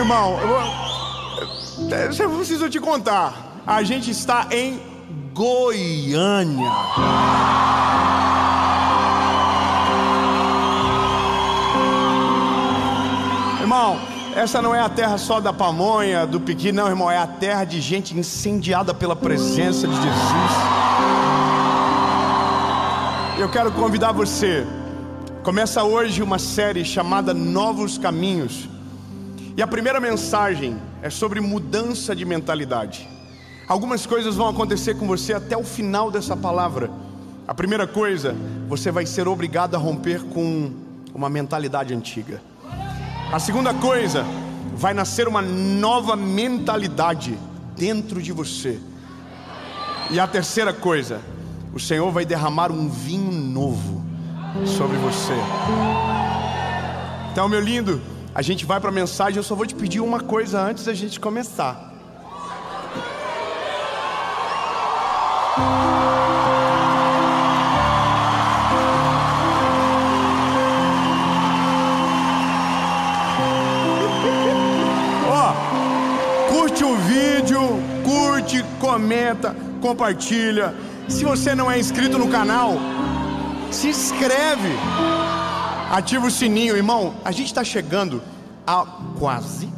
irmão, eu preciso te contar. A gente está em Goiânia. Irmão, essa não é a terra só da pamonha, do piqui, não, irmão. É a terra de gente incendiada pela presença de Jesus. Eu quero convidar você. Começa hoje uma série chamada Novos Caminhos. E a primeira mensagem é sobre mudança de mentalidade. Algumas coisas vão acontecer com você até o final dessa palavra. A primeira coisa, você vai ser obrigado a romper com uma mentalidade antiga. A segunda coisa, vai nascer uma nova mentalidade dentro de você. E a terceira coisa, o Senhor vai derramar um vinho novo sobre você. Então, meu lindo, a gente vai para a mensagem. Eu só vou te pedir uma coisa antes da gente começar. Curte o vídeo, curte, comenta, compartilha. Se você não é inscrito no canal, se inscreve, ativa o sininho, irmão. A gente está chegando a quase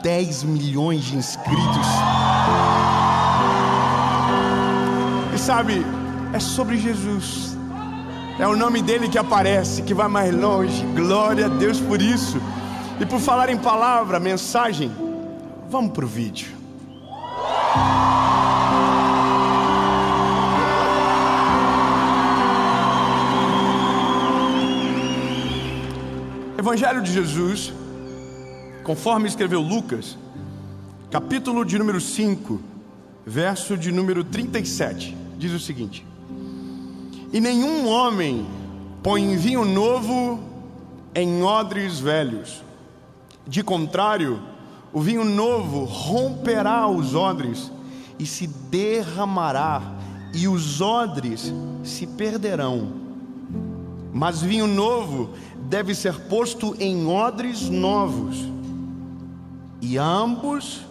10 milhões de inscritos. E sabe, é sobre Jesus. É o nome dele que aparece, que vai mais longe. Glória a Deus por isso. E por falar em palavra, mensagem, vamos para o vídeo. Evangelho de Jesus, conforme escreveu Lucas, capítulo de número 5, verso de número 37, diz o seguinte: E nenhum homem põe vinho novo em odres velhos. De contrário, o vinho novo romperá os odres e se derramará, e os odres se perderão. Mas vinho novo deve ser posto em odres novos, e ambos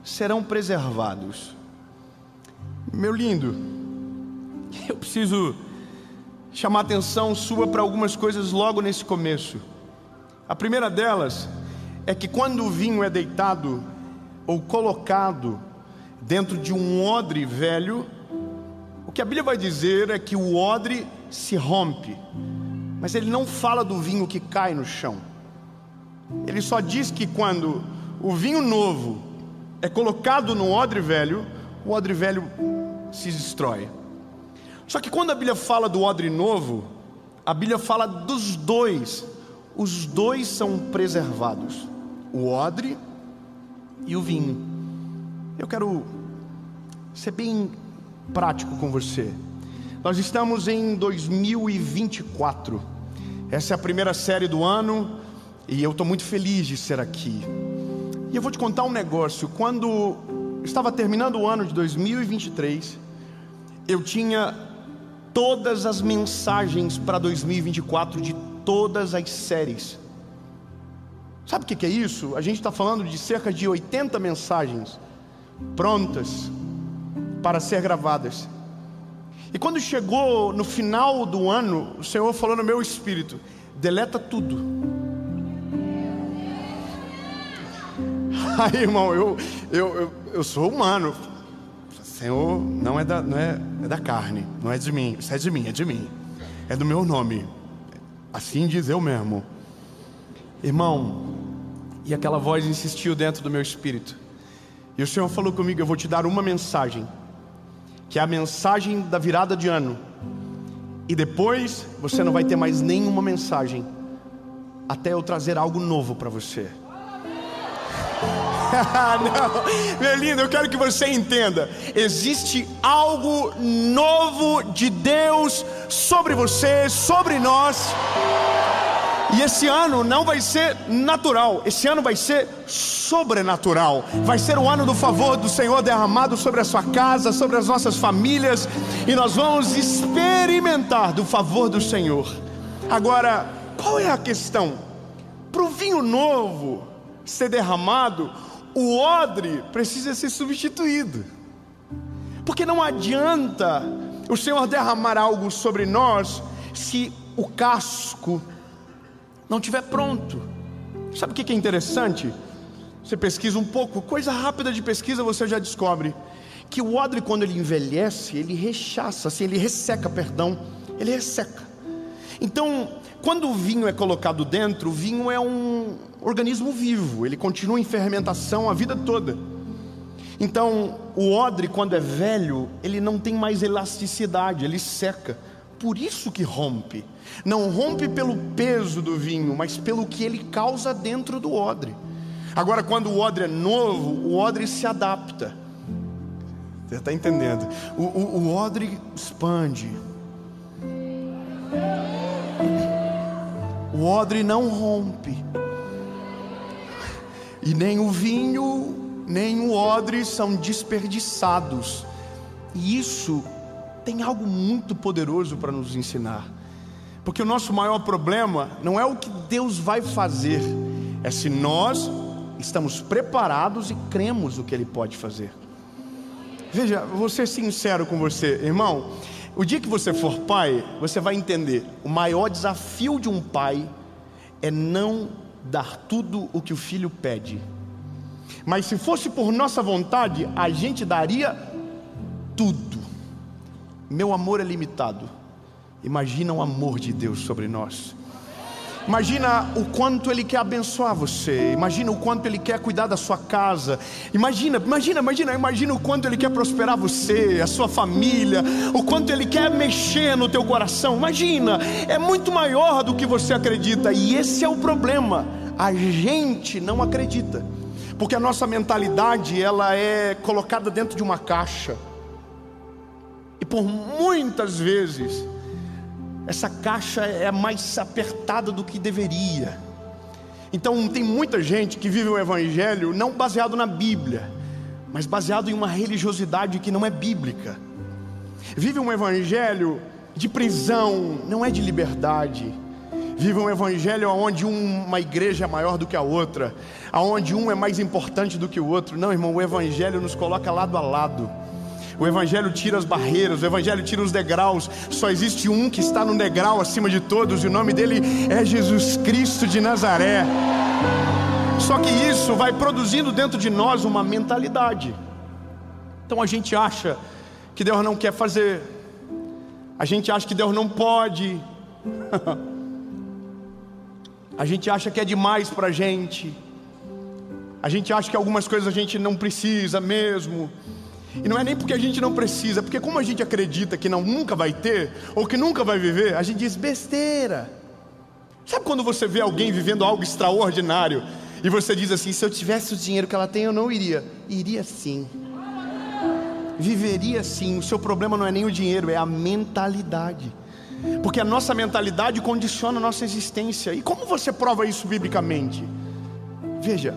serão preservados. Meu lindo, eu preciso chamar a atenção sua para algumas coisas logo nesse começo. A primeira delas é que quando o vinho é deitado ou colocado dentro de um odre velho, o que a Bíblia vai dizer é que o odre se rompe. Mas ele não fala do vinho que cai no chão. Ele só diz que quando o vinho novo é colocado no odre velho, o odre velho se destrói. Só que quando a Bíblia fala do odre novo, a Bíblia fala dos dois. Os dois são preservados, o odre e o vinho. Eu quero ser bem prático com você. Nós estamos em 2024. Essa é a primeira série do ano e eu estou muito feliz de ser aqui. E eu vou te contar um negócio. Quando estava terminando o ano de 2023, eu tinha todas as mensagens para 2024 de todas as séries. Sabe o que é isso? A gente está falando de cerca de 80 mensagens prontas para ser gravadas. E quando chegou no final do ano, o Senhor falou no meu espírito: deleta tudo. Aí, irmão, eu sou humano. Senhor, não é da carne, não é de mim. Isso é de mim, é do meu nome. Assim diz eu mesmo. Irmão, e aquela voz insistiu dentro do meu espírito. E o Senhor falou comigo: eu vou te dar uma mensagem, que é a mensagem da virada de ano. E depois você não vai ter mais nenhuma mensagem, até eu trazer algo novo para você. Não, meu lindo, eu quero que você entenda: existe algo novo de Deus sobre você, sobre nós. E esse ano não vai ser natural, esse ano vai ser sobrenatural. Vai ser o ano do favor do Senhor derramado sobre a sua casa, sobre as nossas famílias, e nós vamos experimentar do favor do Senhor. Agora, qual é a questão? para o vinho novo ser derramado, o odre precisa ser substituído. Porque não adianta o Senhor derramar algo sobre nós se o casco não estiver pronto. Sabe o que é interessante? Você pesquisa um pouco, coisa rápida de pesquisa, você já descobre que o odre, quando ele envelhece, ele rechaça, assim, ele resseca. Então, quando o vinho é colocado dentro, o vinho é um organismo vivo, ele continua em fermentação a vida toda. Então, o odre, quando é velho, ele não tem mais elasticidade, ele seca. Por isso que rompe. Não rompe pelo peso do vinho, mas pelo que ele causa dentro do odre. Agora, quando o odre é novo, o odre se adapta. Você está entendendo? O odre expande. O odre não rompe. E nem o vinho, nem o odre são desperdiçados. E isso tem algo muito poderoso para nos ensinar. Porque o nosso maior problema não é o que Deus vai fazer, é se nós estamos preparados e cremos o que Ele pode fazer. Veja, vou ser sincero com você, irmão. O dia que você for pai, você vai entender. O maior desafio de um pai é não dar tudo o que o filho pede. Mas se fosse por nossa vontade, a gente daria tudo. Meu amor é limitado. Imagina o amor de Deus sobre nós. Imagina o quanto Ele quer abençoar você. Imagina o quanto Ele quer cuidar da sua casa. Imagina o quanto Ele quer prosperar você, a sua família. O quanto Ele quer mexer no teu coração. Imagina, é muito maior do que você acredita. E esse é o problema. A gente não acredita. Porque a nossa mentalidade, ela é colocada dentro de uma caixa. E por muitas vezes essa caixa é mais apertada do que deveria. Então tem muita gente que vive o evangelho não baseado na Bíblia, mas baseado em uma religiosidade que não é bíblica. Vive um evangelho de prisão, não é de liberdade. Vive um evangelho onde uma igreja é maior do que a outra, onde um é mais importante do que o outro. Não, irmão, o evangelho nos coloca lado a lado. O evangelho tira as barreiras, o evangelho tira os degraus. Só existe um que está no degrau acima de todos, e o nome dele é Jesus Cristo de Nazaré. Só que isso vai produzindo dentro de nós uma mentalidade. Então a gente acha que Deus não quer fazer, a gente acha que Deus não pode, a gente acha que é demais para a gente acha que algumas coisas a gente não precisa mesmo. E não é nem porque a gente não precisa, porque como a gente acredita que nunca vai ter, ou que nunca vai viver, a gente diz besteira. Sabe quando você vê alguém vivendo algo extraordinário, e você diz assim: se eu tivesse o dinheiro que ela tem, eu não iria. Iria sim. Viveria sim. O seu problema não é nem o dinheiro, é a mentalidade. Porque a nossa mentalidade condiciona a nossa existência. E como você prova isso biblicamente? Veja,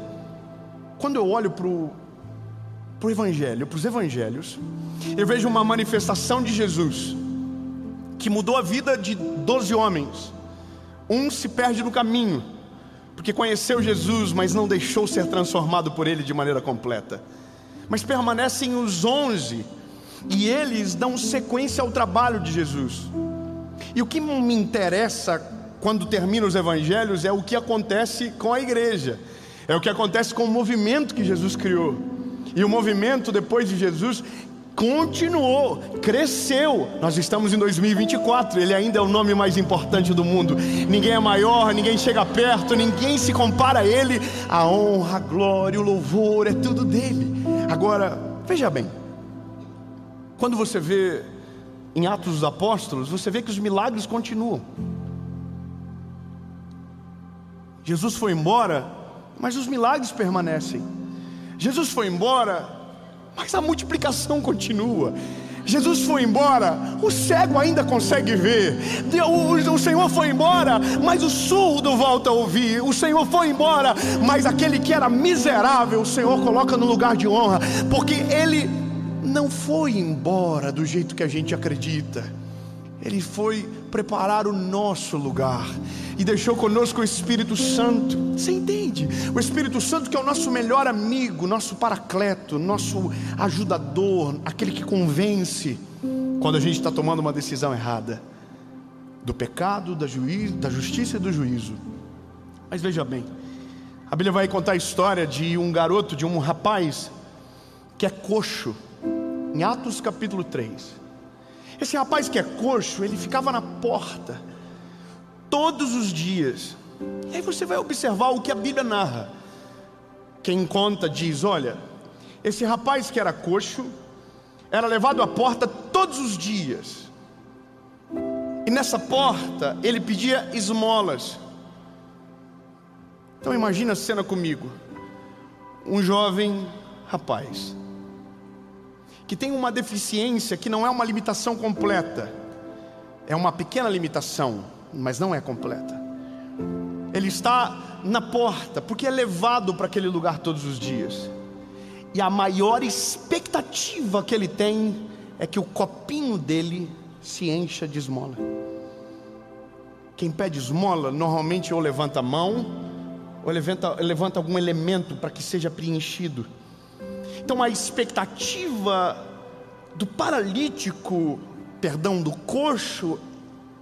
quando eu olho para o evangelho, para os evangelhos, eu vejo uma manifestação de Jesus que mudou a vida de 12 homens. Um se perde no caminho, porque conheceu Jesus, mas não deixou ser transformado por Ele de maneira completa. Mas permanecem os 11, e eles dão sequência ao trabalho de Jesus. E o que me interessa quando termina os evangelhos é o que acontece com a igreja, é o que acontece com o movimento que Jesus criou. E o movimento depois de Jesus continuou, cresceu. Nós estamos em 2024, ele ainda é o nome mais importante do mundo. Ninguém é maior, ninguém chega perto, ninguém se compara a ele. A honra, a glória, o louvor, é tudo dele. Agora, veja bem, quando você vê em Atos dos Apóstolos, você vê que os milagres continuam. Jesus foi embora, mas os milagres permanecem. Jesus foi embora, mas a multiplicação continua. Jesus foi embora, o cego ainda consegue ver. O Senhor foi embora, mas o surdo volta a ouvir. O Senhor foi embora, mas aquele que era miserável, o Senhor coloca no lugar de honra, porque Ele não foi embora do jeito que a gente acredita. Ele foi preparar o nosso lugar e deixou conosco o Espírito Santo. Você entende? O Espírito Santo, que é o nosso melhor amigo, nosso paracleto, nosso ajudador, aquele que convence quando a gente está tomando uma decisão errada, do pecado, da justiça e do juízo. Mas veja bem, a Bíblia vai contar a história de um garoto, de um rapaz que é coxo, em Atos capítulo 3. Esse rapaz que é coxo, ele ficava na porta todos os dias. E aí você vai observar o que a Bíblia narra. Quem conta diz: olha, esse rapaz que era coxo era levado à porta todos os dias, e nessa porta ele pedia esmolas. Então imagina a cena comigo. Um jovem rapaz que tem uma deficiência que não é uma limitação completa, é uma pequena limitação, mas não é completa. Ele está na porta porque é levado para aquele lugar todos os dias, e a maior expectativa que ele tem é que o copinho dele se encha de esmola. Quem pede esmola normalmente ou levanta a mão ou levanta algum elemento para que seja preenchido. Então a expectativa do paralítico, do coxo,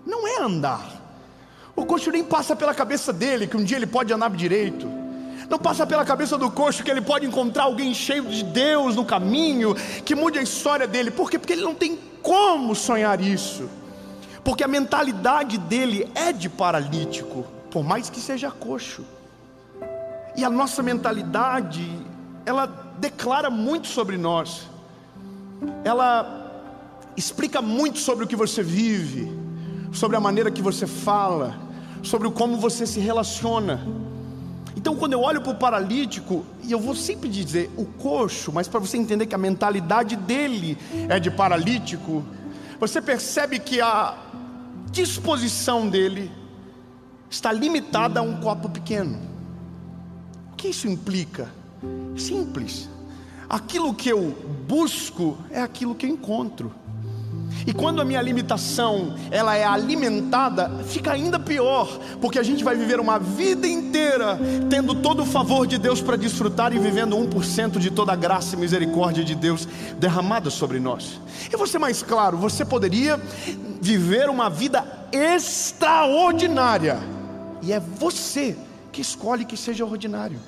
não é andar. O coxo nem passa pela cabeça dele que um dia ele pode andar direito. Não passa pela cabeça do coxo que ele pode encontrar alguém cheio de Deus no caminho, que mude a história dele. Por quê? Porque ele não tem como sonhar isso. Porque a mentalidade dele é de paralítico, por mais que seja coxo. E a nossa mentalidade, ela declara muito sobre nós. Ela explica muito sobre o que você vive, sobre a maneira que você fala, sobre como você se relaciona. Então quando eu olho para o paralítico, e eu vou sempre dizer o coxo, mas para você entender que a mentalidade dele é de paralítico, você percebe que a disposição dele está limitada a um copo pequeno. O que isso implica? Simples. Aquilo que eu busco é aquilo que eu encontro. E quando a minha limitação ela é alimentada, fica ainda pior, porque a gente vai viver uma vida inteira tendo todo o favor de Deus para desfrutar e vivendo 1% de toda a graça e misericórdia de Deus derramada sobre nós. Eu vou ser mais claro, você poderia viver uma vida extraordinária, e é você que escolhe que seja ordinário.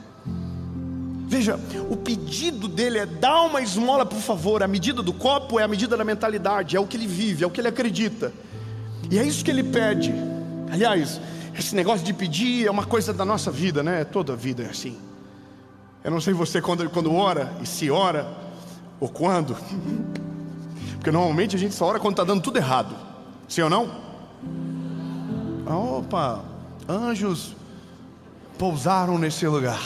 Veja, o pedido dele é: dá uma esmola por favor. A medida do copo é a medida da mentalidade, é o que ele vive, é o que ele acredita, e é isso que ele pede. Aliás, esse negócio de pedir é uma coisa da nossa vida, né? Toda a vida é assim. Eu não sei você quando ora, e se ora, ou quando, porque normalmente a gente só ora quando está dando tudo errado. Sim ou não? Opa, anjos pousaram nesse lugar.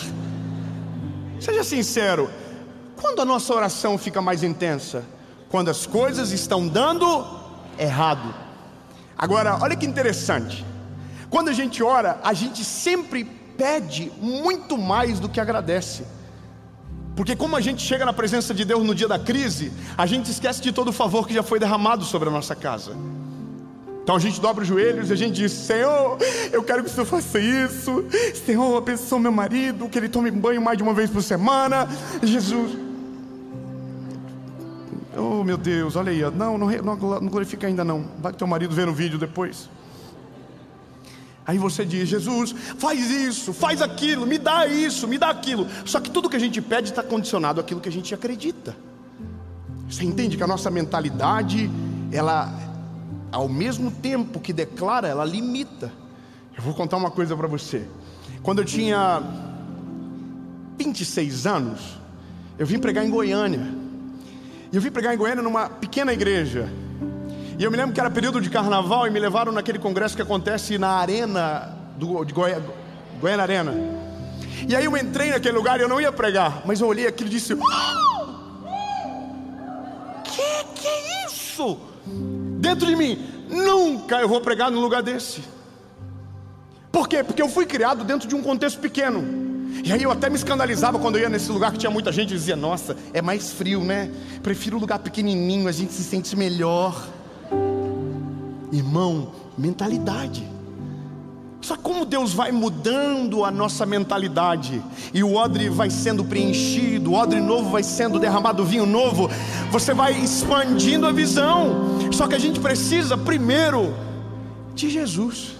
Seja sincero, quando a nossa oração fica mais intensa? Quando as coisas estão dando errado. Agora, olha que interessante. Quando a gente ora, a gente sempre pede muito mais do que agradece. Porque como a gente chega na presença de Deus no dia da crise, a gente esquece de todo o favor que já foi derramado sobre a nossa casa. Então a gente dobra os joelhos e a gente diz: Senhor, eu quero que o Senhor faça isso. Senhor, abençoa meu marido, que ele tome banho mais de uma vez por semana. Jesus, oh meu Deus, olha aí, não glorifica ainda não. Vai que teu marido vê no vídeo depois. Aí você diz: Jesus, faz isso, faz aquilo, me dá isso, me dá aquilo. Só que tudo que a gente pede está condicionado àquilo que a gente acredita. Você entende que a nossa mentalidade, ela, ao mesmo tempo que declara, ela limita. Eu vou contar uma coisa para você. Quando eu tinha 26 anos, eu vim pregar em Goiânia. E eu vim pregar em Goiânia numa pequena igreja. E eu me lembro que era período de carnaval, e me levaram naquele congresso que acontece na arena de Goiânia Arena. E aí eu entrei naquele lugar e eu não ia pregar, mas eu olhei aquilo e disse: que é isso? Dentro de mim, nunca eu vou pregar num lugar desse. Por quê? Porque eu fui criado dentro de um contexto pequeno. E aí eu até me escandalizava quando eu ia nesse lugar que tinha muita gente, e dizia: nossa, é mais frio, né? Prefiro um lugar pequenininho, a gente se sente melhor. Irmão, mentalidade. Só como Deus vai mudando a nossa mentalidade, e o odre vai sendo preenchido, o odre novo vai sendo derramado, vinho novo, você vai expandindo a visão. Só que a gente precisa primeiro de Jesus.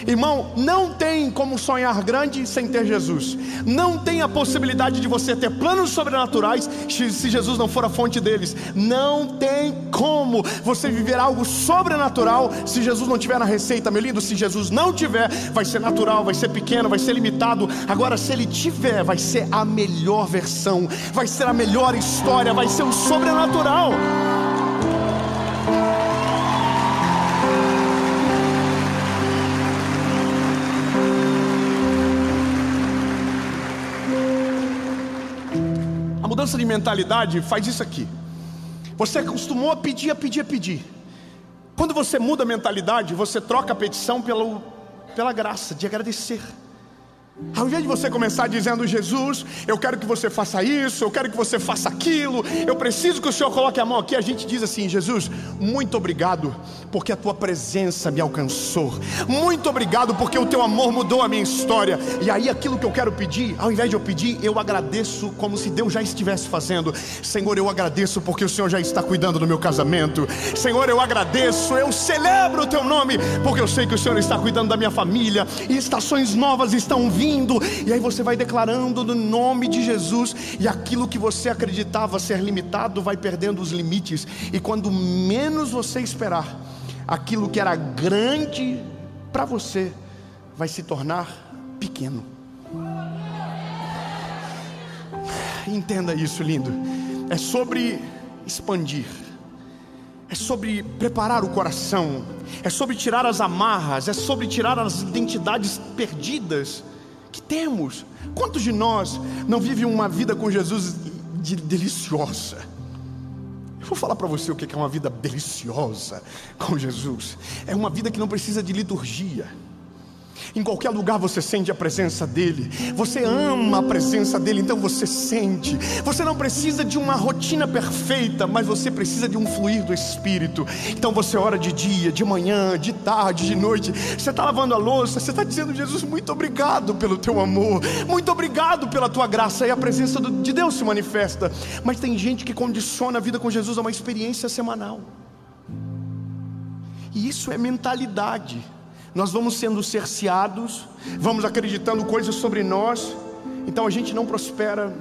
Irmão, não tem como sonhar grande sem ter Jesus. Não tem a possibilidade de você ter planos sobrenaturais se Jesus não for a fonte deles. Não tem como você viver algo sobrenatural se Jesus não tiver na receita, meu lindo. Se Jesus não tiver, vai ser natural, vai ser pequeno, vai ser limitado. Agora, se Ele tiver, vai ser a melhor versão, vai ser a melhor história, vai ser o sobrenatural. A mudança de mentalidade faz isso aqui. Você acostumou a pedir, a pedir, a pedir. Quando você muda a mentalidade, você troca a petição pela graça de agradecer. Ao invés de você começar dizendo: Jesus, eu quero que você faça isso, eu quero que você faça aquilo, eu preciso que o Senhor coloque a mão aqui, a gente diz assim: Jesus, muito obrigado porque a tua presença me alcançou, muito obrigado porque o teu amor mudou a minha história. E aí aquilo que eu quero pedir, ao invés de eu pedir, eu agradeço como se Deus já estivesse fazendo. Senhor, eu agradeço porque o Senhor já está cuidando do meu casamento. Senhor, eu agradeço, eu celebro o teu nome porque eu sei que o Senhor está cuidando da minha família, e estações novas estão vindo. E aí você vai declarando no nome de Jesus, e aquilo que você acreditava ser limitado vai perdendo os limites, e quando menos você esperar, aquilo que era grande para você vai se tornar pequeno. Entenda isso, lindo. É sobre expandir, é sobre preparar o coração, é sobre tirar as amarras, é sobre tirar as identidades perdidas que temos. Quantos de nós não vivem uma vida com Jesus deliciosa? Eu vou falar para você o que é uma vida deliciosa com Jesus. É uma vida que não precisa de liturgia. Em qualquer lugar você sente a presença dEle, você ama a presença dEle, então você sente. Você não precisa de uma rotina perfeita, mas você precisa de um fluir do Espírito. Então você ora de dia, de manhã, de tarde, de noite. Você está lavando a louça, você está dizendo: Jesus, muito obrigado pelo teu amor, muito obrigado pela tua graça. E a presença de Deus se manifesta. Mas tem gente que condiciona a vida com Jesus a uma experiência semanal, e isso é mentalidade. Nós vamos sendo cerceados, vamos acreditando coisas sobre nós, então a gente não prospera,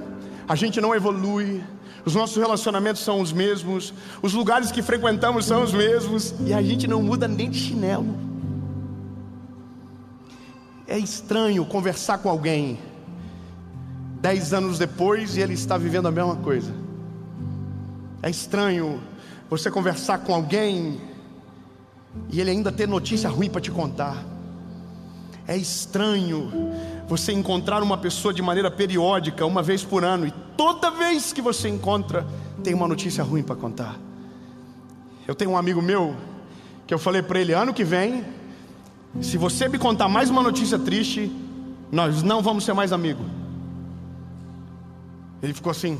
a gente não evolui, os nossos relacionamentos são os mesmos, os lugares que frequentamos são os mesmos, e a gente não muda nem de chinelo. É estranho conversar com alguém 10 anos depois e ele está vivendo a mesma coisa. É estranho você conversar com alguém e ele ainda ter notícia ruim para te contar. É estranho você encontrar uma pessoa de maneira periódica, uma vez por ano, e toda vez que você encontra, tem uma notícia ruim para contar. Eu tenho um amigo meu que eu falei para ele: ano que vem, se você me contar mais uma notícia triste, nós não vamos ser mais amigos. Ele ficou assim: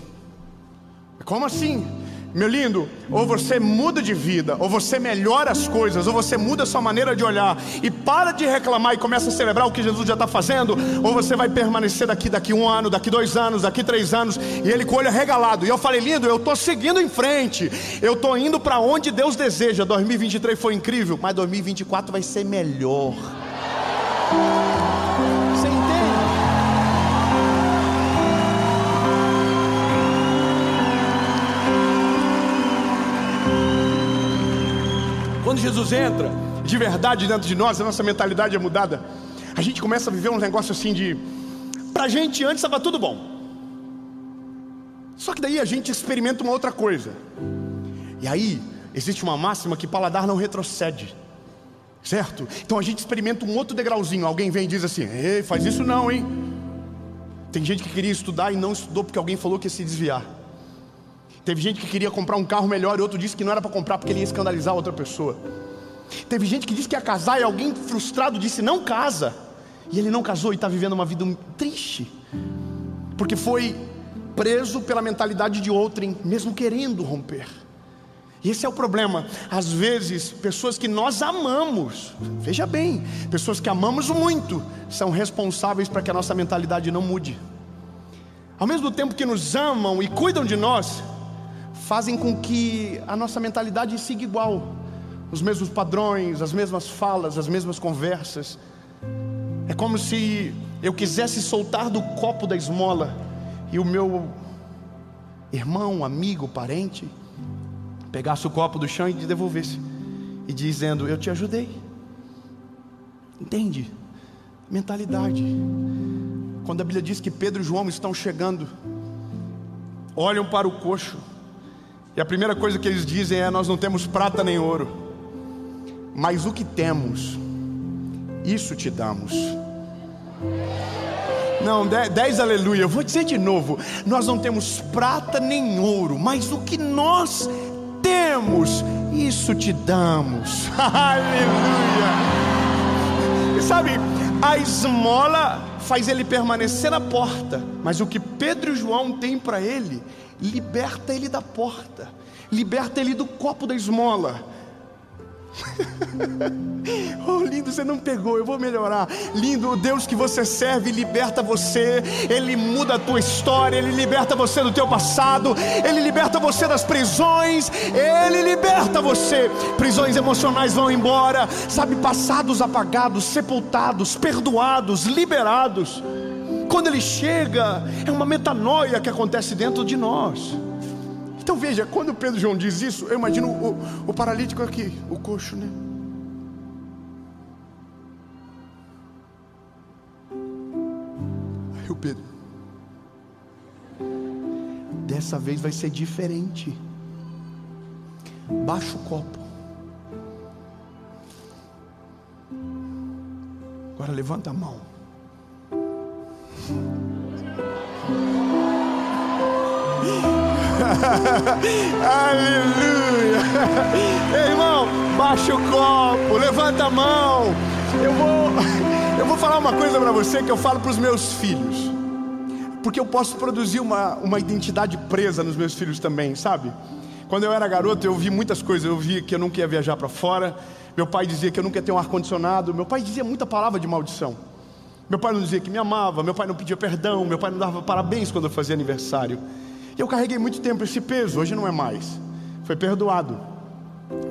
como assim? Meu lindo, ou você muda de vida, ou você melhora as coisas, ou você muda a sua maneira de olhar e para de reclamar e começa a celebrar o que Jesus já está fazendo, ou você vai permanecer daqui 1 ano, daqui 2 anos, daqui 3 anos. E ele com o olho arregalado. E eu falei: lindo, eu estou seguindo em frente, eu estou indo para onde Deus deseja. 2023 foi incrível, mas 2024 vai ser melhor. Você entende? Quando Jesus entra de verdade dentro de nós, a nossa mentalidade é mudada. A gente começa a viver um negócio assim de... Pra gente antes estava tudo bom, só que daí a gente experimenta uma outra coisa. E aí existe uma máxima que paladar não retrocede, certo? Então a gente experimenta um outro degrauzinho. Alguém vem e diz assim: ei, faz isso não, hein? Tem gente que queria estudar e não estudou porque alguém falou que ia se desviar. Teve gente que queria comprar um carro melhor e outro disse que não era para comprar porque ele ia escandalizar outra pessoa. Teve gente que disse que ia casar e alguém frustrado disse: não casa. E ele não casou e está vivendo uma vida triste, porque foi preso pela mentalidade de outrem, mesmo querendo romper. E esse é o problema. Às vezes, pessoas que nós amamos, veja bem, pessoas que amamos muito, são responsáveis para que a nossa mentalidade não mude. Ao mesmo tempo que nos amam e cuidam de nós, fazem com que a nossa mentalidade siga igual. Os mesmos padrões, as mesmas falas, as mesmas conversas. É como se eu quisesse soltar do copo da esmola e o meu irmão, amigo, parente pegasse o copo do chão e devolvesse, e dizendo: eu te ajudei. Entende? Mentalidade. Quando a Bíblia diz que Pedro e João estão chegando, olham para o coxo, e a primeira coisa que eles dizem é: nós não temos prata nem ouro, mas o que temos, isso te damos. Não, 10 aleluia. Eu vou dizer de novo: nós não temos prata nem ouro, mas o que nós temos, isso te damos. Aleluia. E sabe, a esmola faz ele permanecer na porta, mas o que Pedro e João têm para ele, liberta ele da porta, liberta ele do copo da esmola. Oh, lindo, você não pegou, eu vou melhorar. Lindo, o Deus que você serve liberta você. Ele muda a tua história, Ele liberta você do teu passado, Ele liberta você das prisões, Ele liberta você. Prisões emocionais vão embora, sabe, passados apagados, sepultados, perdoados, liberados. Quando Ele chega, é uma metanoia que acontece dentro de nós. Então veja, quando Pedro e João diz isso, eu imagino o paralítico aqui, o coxo, né? Aí o Pedro: dessa vez vai ser diferente. Baixa o copo. Agora levanta a mão. Aleluia. Ei, irmão, baixa o copo, levanta a mão. Eu vou falar uma coisa para você que eu falo para os meus filhos, porque eu posso produzir uma identidade presa nos meus filhos também, sabe? Quando eu era garoto, eu vi muitas coisas. Eu vi que eu nunca ia viajar para fora. Meu pai dizia que eu nunca ia ter um ar-condicionado. Meu pai dizia muita palavra de maldição. Meu pai não dizia que me amava. Meu pai não pedia perdão. Meu pai não dava parabéns quando eu fazia aniversário. E eu carreguei muito tempo esse peso. Hoje não é mais. Foi perdoado.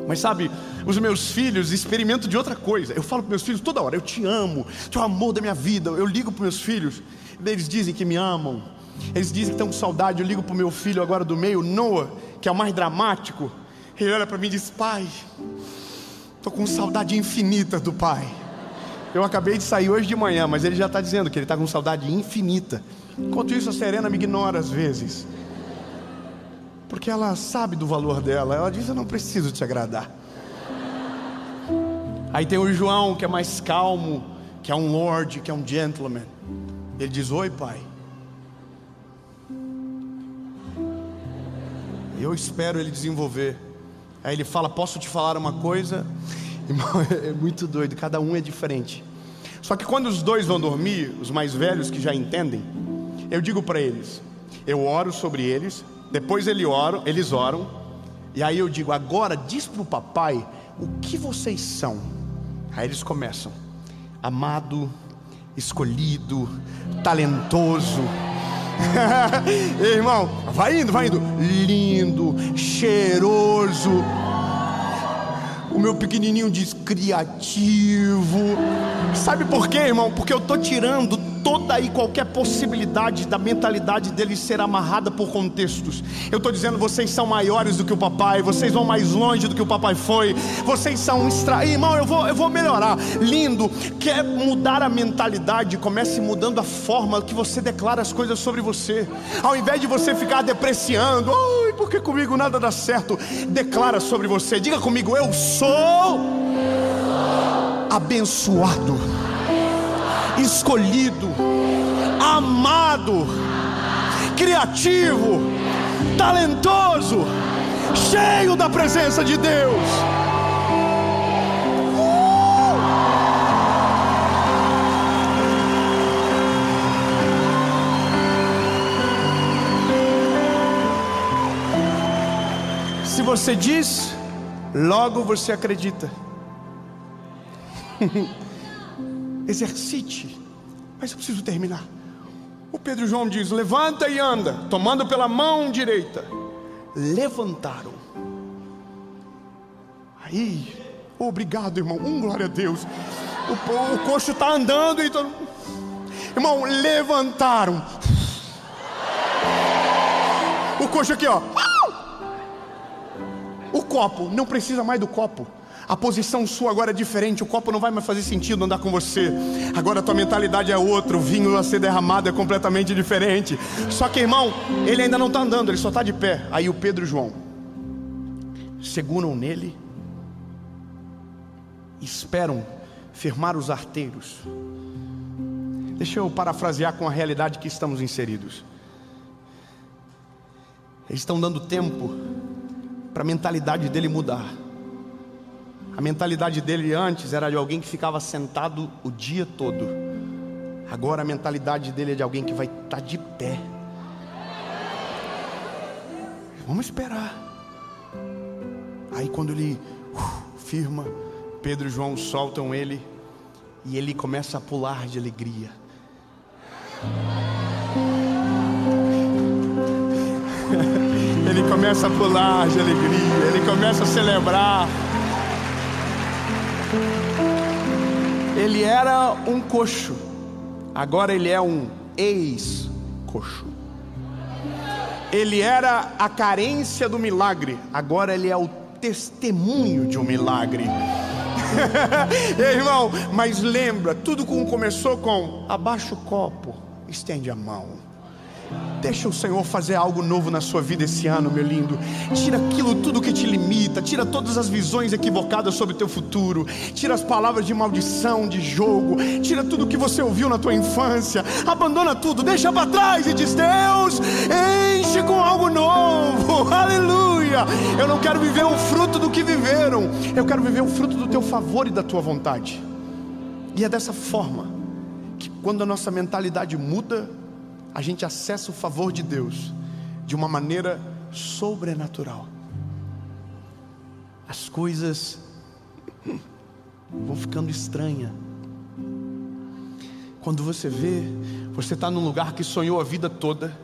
Mas sabe, os meus filhos experimentam de outra coisa. Eu falo para meus filhos toda hora: eu te amo, tu é o amor da minha vida. Eu ligo para meus filhos, eles dizem que me amam. Eles dizem que estão com saudade. Eu ligo para o meu filho agora do meio, Noah, que é o mais dramático. Ele olha para mim e diz: pai, estou com saudade infinita do pai. Eu acabei de sair hoje de manhã, mas ele já está dizendo que ele está com saudade infinita. Enquanto isso, a Serena me ignora às vezes, porque ela sabe do valor dela. Ela diz: eu não preciso te agradar. Aí tem o João, que é mais calmo, que é um lord, que é um gentleman. Ele diz: oi, pai. Eu espero ele desenvolver. Aí ele fala: posso te falar uma coisa? Irmão, é muito doido, cada um é diferente. Só que quando os dois vão dormir, os mais velhos que já entendem, eu digo para eles, eu oro sobre eles, depois eles oram, e aí eu digo: agora diz para o papai o que vocês são. Aí eles começam: amado, escolhido, talentoso. Irmão, vai indo, lindo, cheiroso. O meu pequenininho diz criativo. Sabe por quê, irmão? Porque eu estou tirando toda e qualquer possibilidade da mentalidade dele ser amarrada por contextos. Eu estou dizendo: vocês são maiores do que o papai, vocês vão mais longe do que o papai foi, vocês são irmão, eu vou melhorar. Lindo. Quer mudar a mentalidade? Comece mudando a forma que você declara as coisas sobre você. Ao invés de você ficar depreciando: ai, porque comigo nada dá certo, declara sobre você. Diga comigo: eu sou abençoado, escolhido, amado, criativo, talentoso, cheio da presença de Deus. Se Se você diz, logo você acredita. Exercite. Mas eu preciso terminar. O Pedro e João diz: levanta e anda, tomando pela mão direita. Levantaram. Aí, obrigado, irmão. Glória a Deus. O coxo está andando e todo... Irmão, levantaram. O coxo aqui, ó. O copo, não precisa mais do copo. A posição sua agora é diferente. O copo não vai mais fazer sentido andar com você. Agora a tua mentalidade é outra. O vinho a ser derramado é completamente diferente. Só que, irmão, ele ainda não está andando, ele só está de pé. Aí o Pedro e o João seguram nele, esperam firmar os arteiros. Deixa eu parafrasear com a realidade que estamos inseridos. Eles estão dando tempo para a mentalidade dele mudar. A mentalidade dele antes era de alguém que ficava sentado o dia todo. Agora a mentalidade dele é de alguém que vai estar de pé. Vamos esperar. Aí quando ele firma, Pedro e João soltam ele e ele começa a pular de alegria. Ele começa a pular de alegria, ele começa a celebrar. Ele era um coxo, agora ele é um ex-coxo. Ele era a carência do milagre, agora ele é o testemunho de um milagre. Irmão, mas lembra, tudo começou com: abaixa o copo, estende a mão. Deixa o Senhor fazer algo novo na sua vida esse ano, meu lindo. Tira aquilo tudo que te limita. Tira todas as visões equivocadas sobre o teu futuro. Tira as palavras de maldição, de jogo. Tira tudo que você ouviu na tua infância. Abandona tudo, deixa para trás e diz: Deus, enche com algo novo. Aleluia. Eu não quero viver o fruto do que viveram. Eu quero viver o fruto do teu favor e da tua vontade. E é dessa forma que, quando a nossa mentalidade muda, a gente acessa o favor de Deus de uma maneira sobrenatural. As coisas vão ficando estranhas. Quando você vê, você está num lugar que sonhou a vida toda.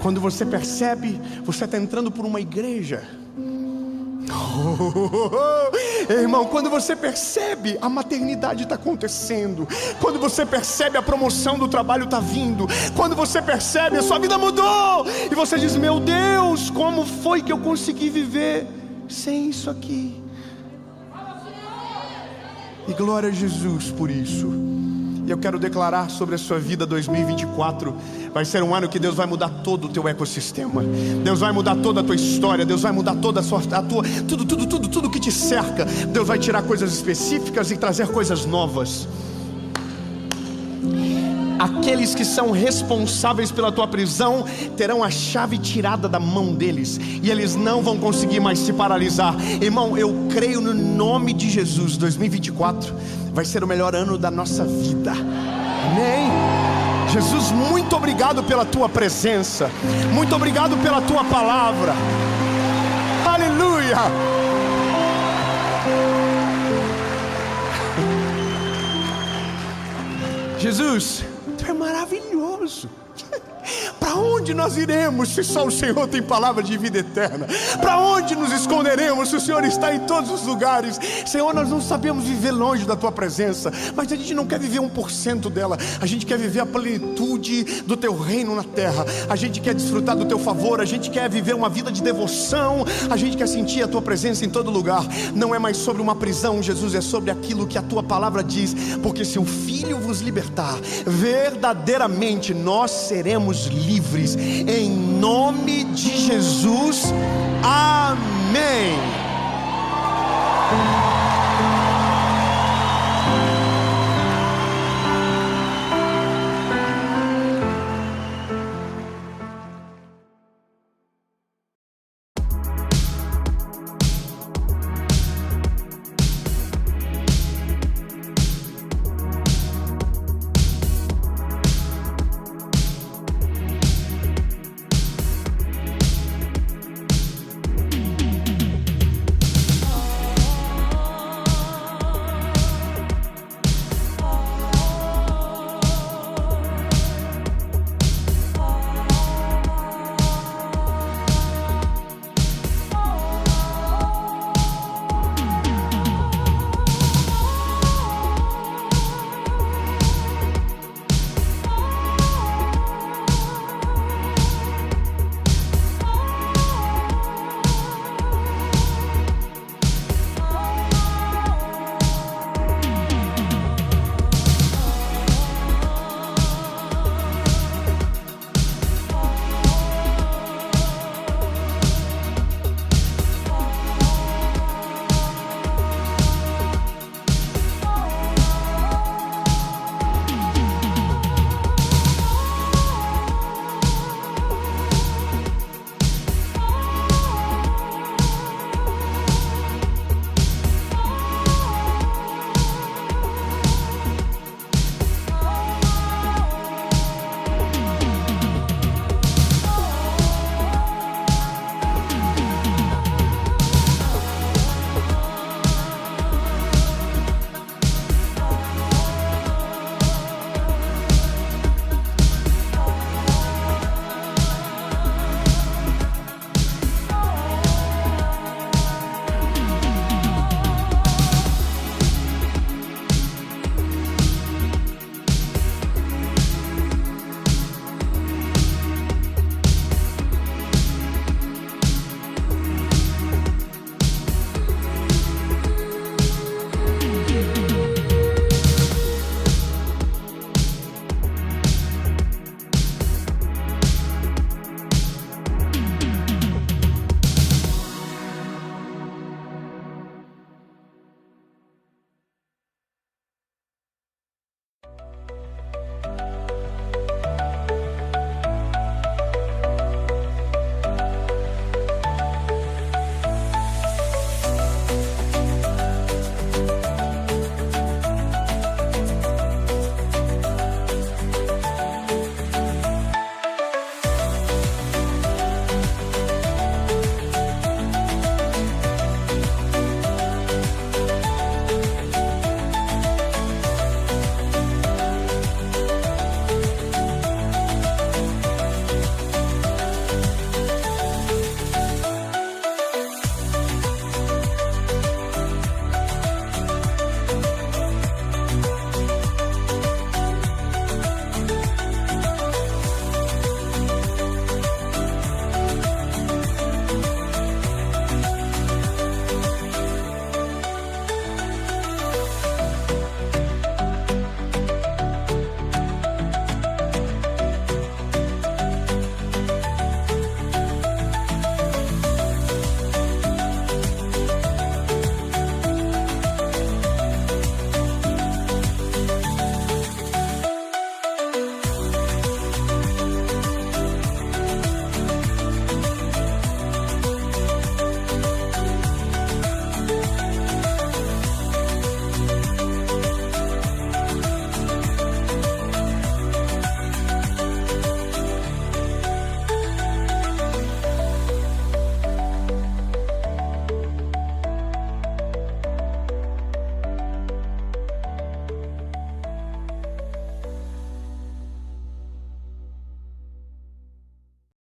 Quando você percebe, você está entrando por uma igreja. Irmão, quando você percebe, a maternidade está acontecendo. Quando você percebe, a promoção do trabalho está vindo. Quando você percebe, a sua vida mudou. E você diz: meu Deus, como foi que eu consegui viver sem isso aqui? E glória a Jesus por isso. E eu quero declarar sobre a sua vida 2024. Vai ser um ano que Deus vai mudar todo o teu ecossistema. Deus vai mudar toda a tua história. Deus vai mudar toda tudo que te cerca. Deus vai tirar coisas específicas e trazer coisas novas. Aqueles que são responsáveis pela tua prisão terão a chave tirada da mão deles, e eles não vão conseguir mais te paralisar. Irmão, eu creio no nome de Jesus, 2024 vai ser o melhor ano da nossa vida. Amém? Jesus, muito obrigado pela tua presença. Muito obrigado pela tua palavra. Aleluia. Jesus, tu é maravilhoso. Para onde nós iremos se só o Senhor tem palavra de vida eterna? Para onde nos esconderemos se o Senhor está em todos os lugares? Senhor, nós não sabemos viver longe da tua presença, mas a gente não quer viver 1% dela. A gente quer viver a plenitude do teu reino na terra. A gente quer desfrutar do teu favor. A gente quer viver uma vida de devoção. A gente quer sentir a tua presença em todo lugar. Não é mais sobre uma prisão, Jesus, é sobre aquilo que a tua palavra diz. Porque se o Filho vos libertar, verdadeiramente nós seremos livres. Em nome de Jesus, amém.